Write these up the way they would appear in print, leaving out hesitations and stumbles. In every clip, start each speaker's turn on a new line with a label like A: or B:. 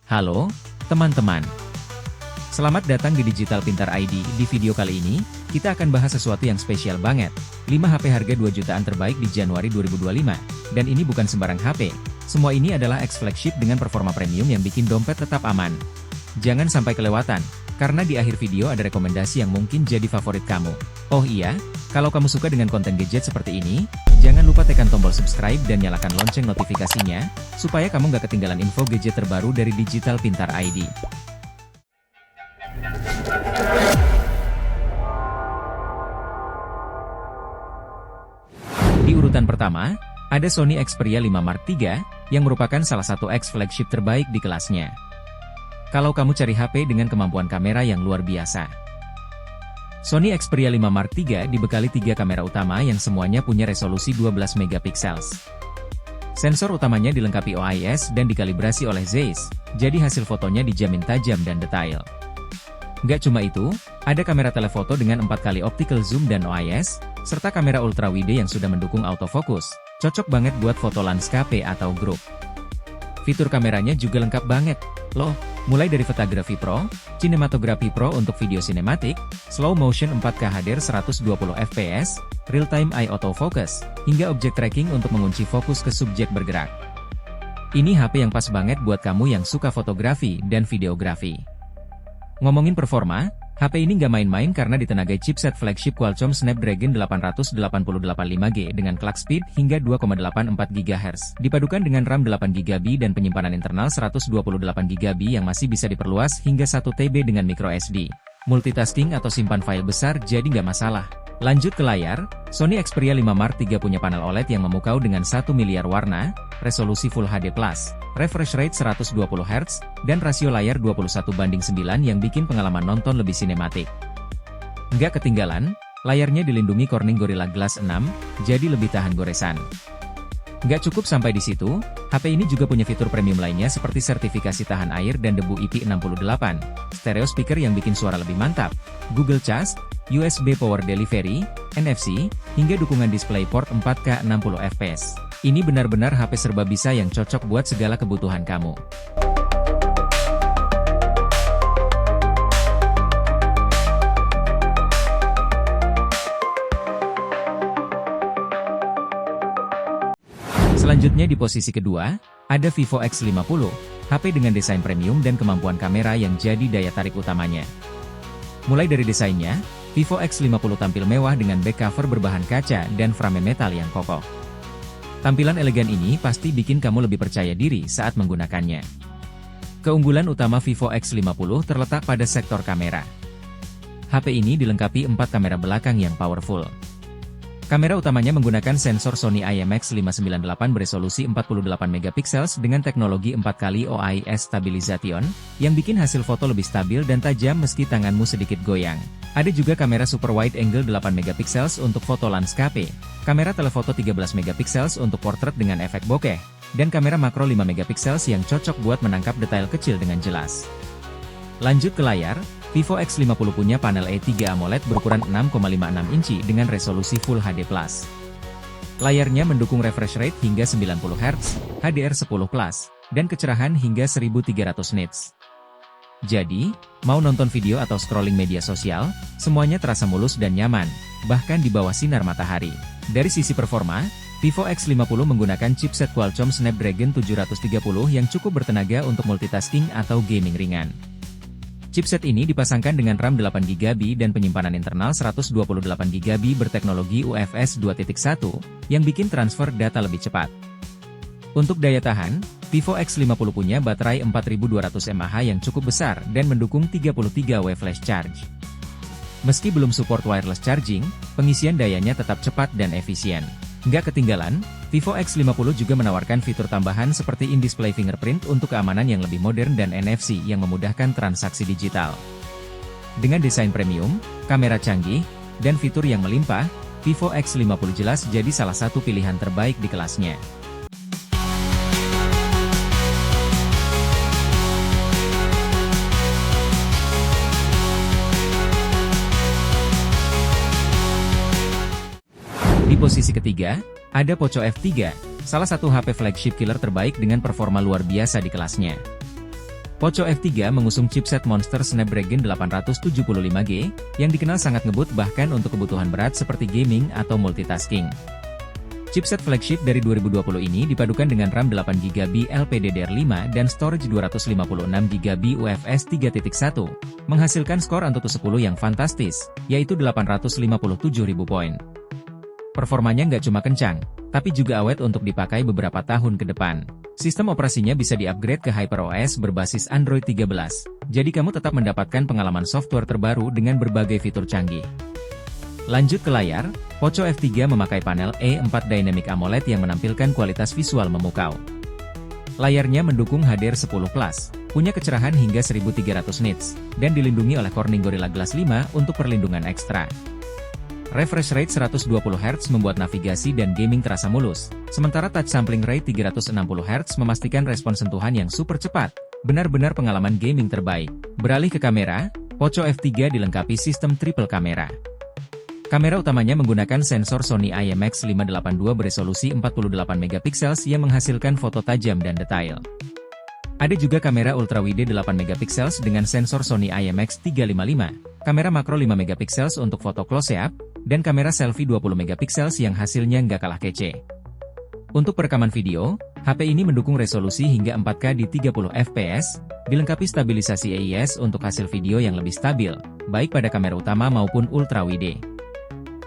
A: Halo, teman-teman. Selamat datang di Digital Pintar ID. Di video kali ini, kita akan bahas sesuatu yang spesial banget. 5 HP harga 2 jutaan terbaik di Januari 2025. Dan ini bukan sembarang HP. Semua ini adalah X flagship dengan performa premium yang bikin dompet tetap aman. Jangan sampai kelewatan, karena di akhir video ada rekomendasi yang mungkin jadi favorit kamu. Oh iya, kalau kamu suka dengan konten gadget seperti ini, jangan lupa tekan tombol subscribe dan nyalakan lonceng notifikasinya, supaya kamu gak ketinggalan info gadget terbaru dari Digital Pintar ID. Di urutan pertama, ada Sony Xperia 5 Mark III, yang merupakan salah satu X flagship terbaik di kelasnya. Kalau kamu cari HP dengan kemampuan kamera yang luar biasa. Sony Xperia 5 Mark III dibekali 3 kamera utama yang semuanya punya resolusi 12 megapiksel. Sensor utamanya dilengkapi OIS dan dikalibrasi oleh Zeiss, jadi hasil fotonya dijamin tajam dan detail. Nggak cuma itu, ada kamera telefoto dengan 4 kali optical zoom dan OIS, serta kamera ultrawide yang sudah mendukung autofocus, cocok banget buat foto landscape atau grup. Fitur kameranya juga lengkap banget, loh, mulai dari fotografi pro, cinematography pro untuk video sinematik, slow motion 4K HDR 120 fps, real-time eye autofocus, hingga objek tracking untuk mengunci fokus ke subjek bergerak. Ini HP yang pas banget buat kamu yang suka fotografi dan videografi. Ngomongin performa, HP ini nggak main-main karena ditenagai chipset flagship Qualcomm Snapdragon 888 5G dengan clock speed hingga 2,84 GHz, dipadukan dengan RAM 8GB dan penyimpanan internal 128GB yang masih bisa diperluas hingga 1 TB dengan microSD. Multitasking atau simpan file besar jadi nggak masalah. Lanjut ke layar, Sony Xperia 5 Mark III punya panel OLED yang memukau dengan 1 miliar warna, resolusi Full HD+, refresh rate 120Hz, dan rasio layar 21:9 yang bikin pengalaman nonton lebih sinematik. Nggak ketinggalan, layarnya dilindungi Corning Gorilla Glass 6, jadi lebih tahan goresan. Nggak cukup sampai di situ, HP ini juga punya fitur premium lainnya seperti sertifikasi tahan air dan debu IP68, stereo speaker yang bikin suara lebih mantap, Google Cas, USB Power Delivery, NFC, hingga dukungan DisplayPort 4K 60 fps. Ini benar-benar HP serba bisa yang cocok buat segala kebutuhan kamu. Selanjutnya di posisi kedua, ada Vivo X50, HP dengan desain premium dan kemampuan kamera yang jadi daya tarik utamanya. Mulai dari desainnya, Vivo X50 tampil mewah dengan back cover berbahan kaca dan frame metal yang kokoh. Tampilan elegan ini pasti bikin kamu lebih percaya diri saat menggunakannya. Keunggulan utama Vivo X50 terletak pada sektor kamera. HP ini dilengkapi 4 kamera belakang yang powerful. Kamera utamanya menggunakan sensor Sony IMX598 beresolusi 48 megapiksel dengan teknologi 4 kali OIS stabilization, yang bikin hasil foto lebih stabil dan tajam meski tanganmu sedikit goyang. Ada juga kamera super wide angle 8 megapiksel untuk foto landscape, kamera telefoto 13 megapiksel untuk portrait dengan efek bokeh, dan kamera makro 5 megapiksel yang cocok buat menangkap detail kecil dengan jelas. Lanjut ke layar, Vivo X50 punya panel E3 AMOLED berukuran 6,56 inci dengan resolusi Full HD+. Layarnya mendukung refresh rate hingga 90Hz, HDR10+, dan kecerahan hingga 1300 nits. Jadi, mau nonton video atau scrolling media sosial, semuanya terasa mulus dan nyaman, bahkan di bawah sinar matahari. Dari sisi performa, Vivo X50 menggunakan chipset Qualcomm Snapdragon 730 yang cukup bertenaga untuk multitasking atau gaming ringan. Chipset ini dipasangkan dengan RAM 8GB dan penyimpanan internal 128GB berteknologi UFS 2.1, yang bikin transfer data lebih cepat. Untuk daya tahan, Vivo X50 punya baterai 4200 mAh yang cukup besar dan mendukung 33W flash charge. Meski belum support wireless charging, pengisian dayanya tetap cepat dan efisien. Nggak ketinggalan, Vivo X50 juga menawarkan fitur tambahan seperti in-display fingerprint untuk keamanan yang lebih modern dan NFC yang memudahkan transaksi digital. Dengan desain premium, kamera canggih, dan fitur yang melimpah, Vivo X50 jelas jadi salah satu pilihan terbaik di kelasnya. Di posisi ketiga, ada Poco F3, salah satu HP flagship killer terbaik dengan performa luar biasa di kelasnya. Poco F3 mengusung chipset Monster Snapdragon 875G, yang dikenal sangat ngebut bahkan untuk kebutuhan berat seperti gaming atau multitasking. Chipset flagship dari 2020 ini dipadukan dengan RAM 8GB LPDDR5 dan storage 256GB UFS 3.1, menghasilkan skor Antutu 10 yang fantastis, yaitu 857.000 poin. Performanya nggak cuma kencang, tapi juga awet untuk dipakai beberapa tahun ke depan. Sistem operasinya bisa di-upgrade ke HyperOS berbasis Android 13, jadi kamu tetap mendapatkan pengalaman software terbaru dengan berbagai fitur canggih. Lanjut ke layar, Poco F3 memakai panel E4 Dynamic AMOLED yang menampilkan kualitas visual memukau. Layarnya mendukung HDR10+, punya kecerahan hingga 1300 nits, dan dilindungi oleh Corning Gorilla Glass 5 untuk perlindungan ekstra. Refresh rate 120Hz membuat navigasi dan gaming terasa mulus, sementara touch sampling rate 360Hz memastikan respons sentuhan yang super cepat, benar-benar pengalaman gaming terbaik. Beralih ke kamera, Poco F3 dilengkapi sistem triple kamera. Kamera utamanya menggunakan sensor Sony IMX582 beresolusi 48MP yang menghasilkan foto tajam dan detail. Ada juga kamera ultrawide 8MP dengan sensor Sony IMX355, kamera makro 5MP untuk foto close-up, dan kamera selfie 20MP yang hasilnya nggak kalah kece. Untuk perekaman video, HP ini mendukung resolusi hingga 4K di 30fps, dilengkapi stabilisasi AIS untuk hasil video yang lebih stabil, baik pada kamera utama maupun ultrawide.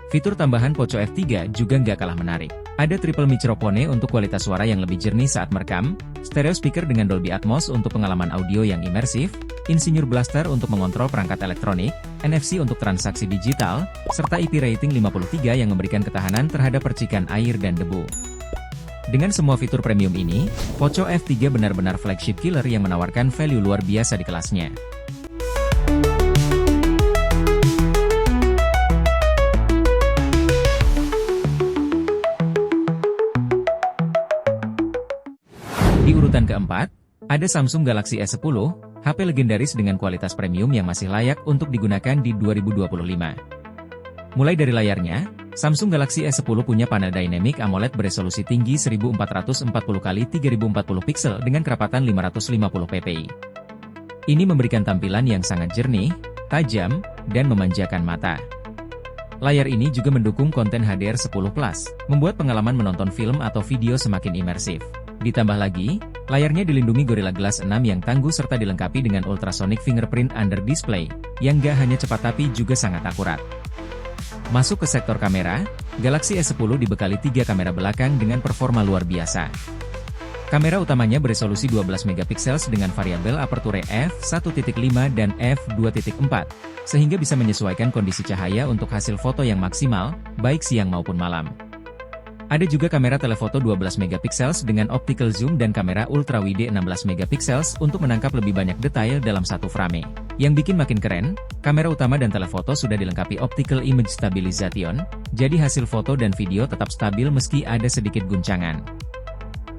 A: Fitur tambahan Poco F3 juga nggak kalah menarik. Ada triple microphone untuk kualitas suara yang lebih jernih saat merekam, stereo speaker dengan Dolby Atmos untuk pengalaman audio yang imersif, Insigneur Blaster untuk mengontrol perangkat elektronik, NFC untuk transaksi digital, serta IP rating 53 yang memberikan ketahanan terhadap percikan air dan debu. Dengan semua fitur premium ini, Poco F3 benar-benar flagship killer yang menawarkan value luar biasa di kelasnya. Di urutan keempat, ada Samsung Galaxy S10, HP legendaris dengan kualitas premium yang masih layak untuk digunakan di 2025. Mulai dari layarnya, Samsung Galaxy S10 punya panel Dynamic AMOLED beresolusi tinggi 1440x3040 piksel dengan kerapatan 550 ppi. Ini memberikan tampilan yang sangat jernih, tajam, dan memanjakan mata. Layar ini juga mendukung konten HDR10+, membuat pengalaman menonton film atau video semakin imersif. Ditambah lagi, layarnya dilindungi Gorilla Glass 6 yang tangguh serta dilengkapi dengan ultrasonic fingerprint under display, yang gak hanya cepat tapi juga sangat akurat. Masuk ke sektor kamera, Galaxy S10 dibekali 3 kamera belakang dengan performa luar biasa. Kamera utamanya beresolusi 12MP dengan variabel aperture f1.5 dan f2.4, sehingga bisa menyesuaikan kondisi cahaya untuk hasil foto yang maksimal, baik siang maupun malam. Ada juga kamera telefoto 12MP dengan optical zoom dan kamera ultrawide 16MP untuk menangkap lebih banyak detail dalam satu frame. Yang bikin makin keren, kamera utama dan telefoto sudah dilengkapi optical image stabilization, jadi hasil foto dan video tetap stabil meski ada sedikit guncangan.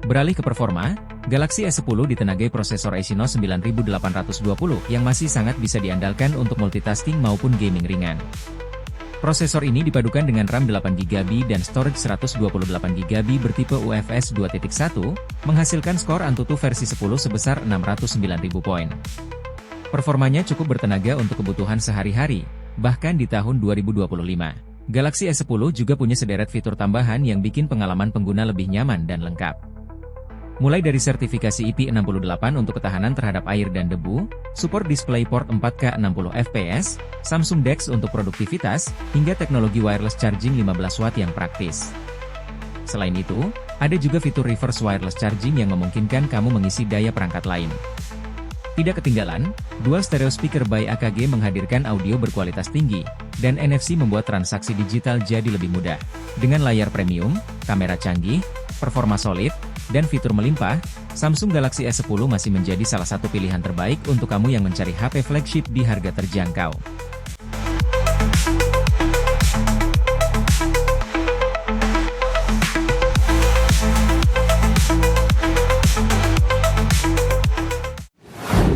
A: Beralih ke performa, Galaxy S10 ditenagai prosesor Exynos 9820 yang masih sangat bisa diandalkan untuk multitasking maupun gaming ringan. Prosesor ini dipadukan dengan RAM 8GB dan storage 128GB bertipe UFS 2.1, menghasilkan skor Antutu versi 10 sebesar 609.000 poin. Performanya cukup bertenaga untuk kebutuhan sehari-hari, bahkan di tahun 2025. Galaxy S10 juga punya sederet fitur tambahan yang bikin pengalaman pengguna lebih nyaman dan lengkap. Mulai dari sertifikasi IP68 untuk ketahanan terhadap air dan debu, support DisplayPort 4K 60fps, Samsung DeX untuk produktivitas, hingga teknologi wireless charging 15W yang praktis. Selain itu, ada juga fitur reverse wireless charging yang memungkinkan kamu mengisi daya perangkat lain. Tidak ketinggalan, dual stereo speaker by AKG menghadirkan audio berkualitas tinggi, dan NFC membuat transaksi digital jadi lebih mudah. Dengan layar premium, kamera canggih, performa solid, dan fitur melimpah, Samsung Galaxy S10 masih menjadi salah satu pilihan terbaik untuk kamu yang mencari HP flagship di harga terjangkau.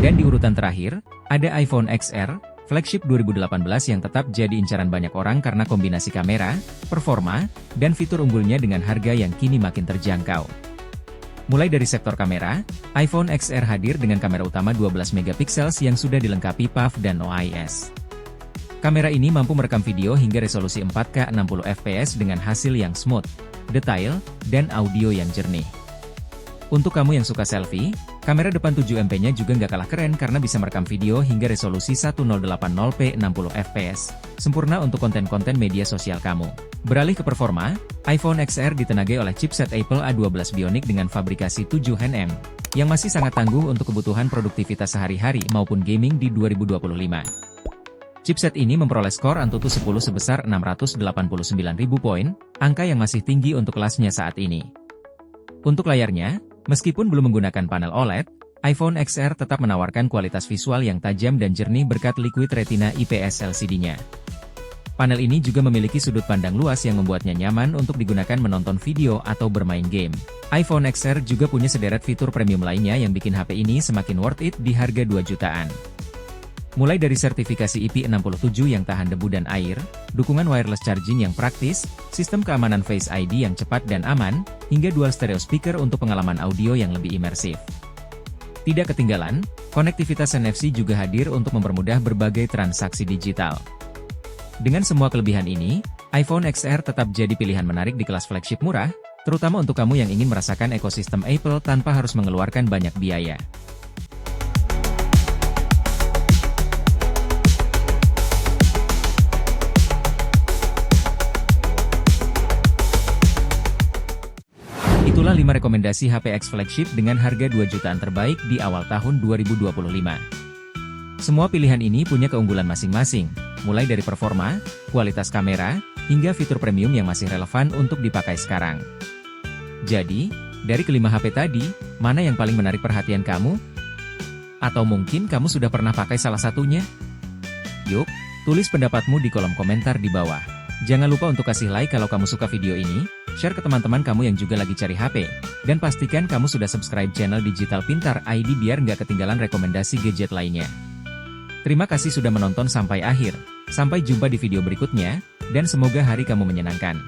A: Dan di urutan terakhir, ada iPhone XR, flagship 2018 yang tetap jadi incaran banyak orang karena kombinasi kamera, performa, dan fitur unggulnya dengan harga yang kini makin terjangkau. Mulai dari sektor kamera, iPhone XR hadir dengan kamera utama 12 megapiksel yang sudah dilengkapi PAV dan OIS. Kamera ini mampu merekam video hingga resolusi 4K 60 fps dengan hasil yang smooth, detail, dan audio yang jernih. Untuk kamu yang suka selfie, kamera depan 7MP-nya juga nggak kalah keren karena bisa merekam video hingga resolusi 1080p 60 fps, sempurna untuk konten-konten media sosial kamu. Beralih ke performa, iPhone XR ditenagai oleh chipset Apple A12 Bionic dengan fabrikasi 7nm, yang masih sangat tangguh untuk kebutuhan produktivitas sehari-hari maupun gaming di 2025. Chipset ini memperoleh skor Antutu 10 sebesar 689.000 poin, angka yang masih tinggi untuk kelasnya saat ini. Untuk layarnya, meskipun belum menggunakan panel OLED, iPhone XR tetap menawarkan kualitas visual yang tajam dan jernih berkat Liquid Retina IPS LCD-nya. Panel ini juga memiliki sudut pandang luas yang membuatnya nyaman untuk digunakan menonton video atau bermain game. iPhone XR juga punya sederet fitur premium lainnya yang bikin HP ini semakin worth it di harga 2 jutaan. Mulai dari sertifikasi IP67 yang tahan debu dan air, dukungan wireless charging yang praktis, sistem keamanan Face ID yang cepat dan aman, hingga dual stereo speaker untuk pengalaman audio yang lebih imersif. Tidak ketinggalan, konektivitas NFC juga hadir untuk mempermudah berbagai transaksi digital. Dengan semua kelebihan ini, iPhone XR tetap jadi pilihan menarik di kelas flagship murah, terutama untuk kamu yang ingin merasakan ekosistem Apple tanpa harus mengeluarkan banyak biaya. Itulah 5 rekomendasi HP X flagship dengan harga 2 jutaan terbaik di awal tahun 2025. Semua pilihan ini punya keunggulan masing-masing, mulai dari performa, kualitas kamera, hingga fitur premium yang masih relevan untuk dipakai sekarang. Jadi, dari kelima HP tadi, mana yang paling menarik perhatian kamu? Atau mungkin kamu sudah pernah pakai salah satunya? Yuk, tulis pendapatmu di kolom komentar di bawah. Jangan lupa untuk kasih like kalau kamu suka video ini, share ke teman-teman kamu yang juga lagi cari HP, dan pastikan kamu sudah subscribe channel Digital Pintar ID biar nggak ketinggalan rekomendasi gadget lainnya. Terima kasih sudah menonton sampai akhir. Sampai jumpa di video berikutnya, dan semoga hari kamu menyenangkan.